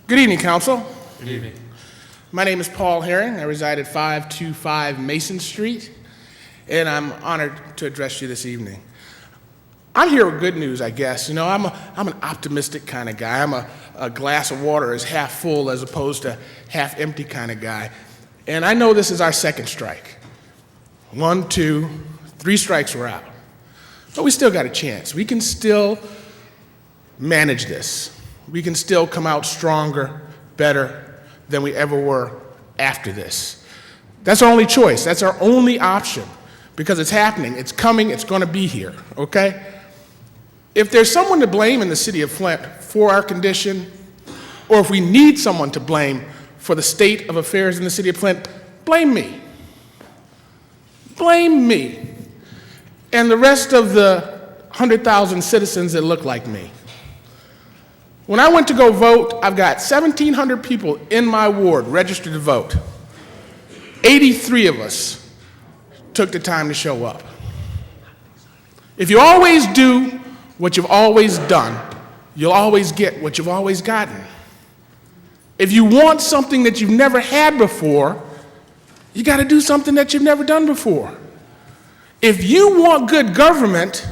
Good evening, Council. Good evening. My name is Paul Herring. I reside at 525 Mason Street, and I'm honored to address you this evening. I'm here with good news, I guess. You know, I'm an optimistic kind of guy. I'm a glass of water is half full as opposed to half empty kind of guy. And I know this is our second strike. 1, 2, 3 strikes we're out. But we still got a chance. We can still manage this. We can still come out stronger, better than we ever were after this. That's our only choice. That's our only option because it's happening. It's coming. It's going to be here, okay? If there's someone to blame in the city of Flint for our condition, or if we need someone to blame for the state of affairs in the city of Flint, blame me. Blame me and the rest of the 100,000 citizens that look like me. When I went to go vote, I've got 1,700 people in my ward registered to vote. 83 of us took the time to show up. If you always do what you've always done, you'll always get what you've always gotten. If you want something that you've never had before, you got to do something that you've never done before. If you want good government,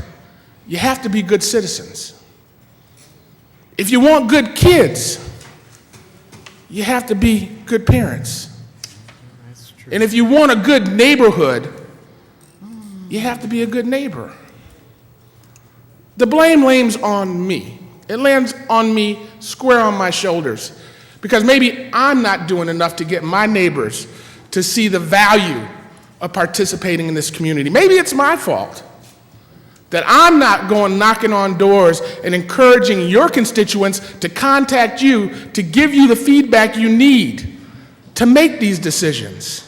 you have to be good citizens. If you want good kids, you have to be good parents. That's true. And if you want a good neighborhood, you have to be a good neighbor. The blame lands on me. It lands on me square on my shoulders because maybe I'm not doing enough to get my neighbors to see the value of participating in this community. Maybe it's my fault that I'm not going knocking on doors and encouraging your constituents to contact you to give you the feedback you need to make these decisions.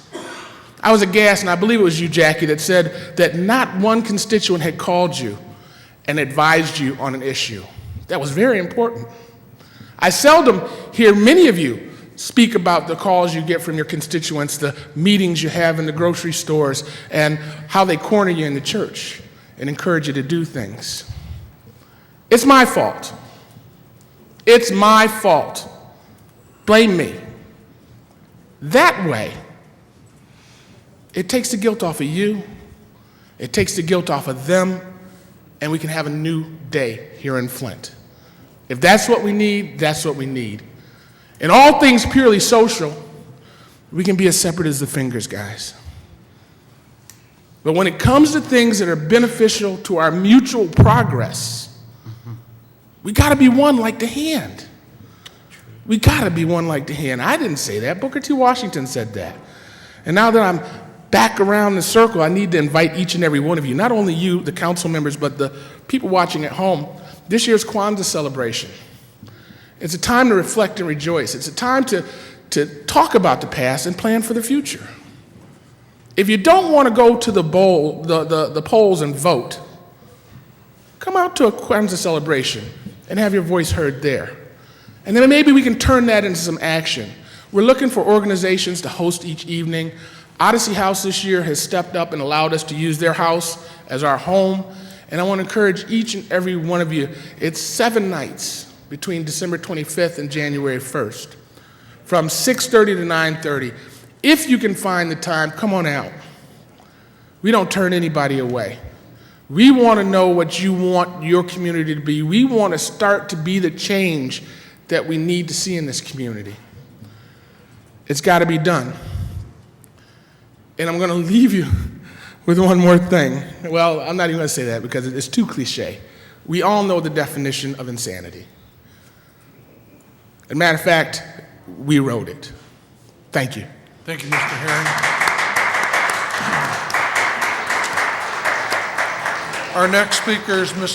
I was aghast, and I believe it was you, Jackie, that said that not one constituent had called you and advised you on an issue. That was very important. I seldom hear many of you speak about the calls you get from your constituents, the meetings you have in the grocery stores, and how they corner you in the church and encourage you to do things. It's my fault. It's my fault. Blame me. That way, it takes the guilt off of you, it takes the guilt off of them, and we can have a new day here in Flint. If that's what we need, that's what we need. In all things purely social, we can be as separate as the fingers, guys. But when it comes to things that are beneficial to our mutual progress, we got to be one like the hand. We got to be one like the hand. I didn't say that. Booker T. Washington said that. And now that I'm back around the circle, I need to invite each and every one of you, not only you, the council members, but the people watching at home, this year's Kwanzaa celebration. It's a time to reflect and rejoice. It's a time to talk about the past and plan for the future. If you don't want to go to the polls and vote, come out to a Kwanzaa celebration and have your voice heard there. And then maybe we can turn that into some action. We're looking for organizations to host each evening. Odyssey House this year has stepped up and allowed us to use their house as our home. And I want to encourage each and every one of you. It's 7 nights between December 25th and January 1st, from 6:30 to 9:30. If you can find the time, come on out. We don't turn anybody away. We want to know what you want your community to be. We want to start to be the change that we need to see in this community. It's got to be done. And I'm going to leave you with one more thing. Well, I'm not even going to say that because it's too cliche. We all know the definition of insanity. As a matter of fact, we wrote it. Thank you. Thank you, Mr. Herring. Our next speaker is Mr.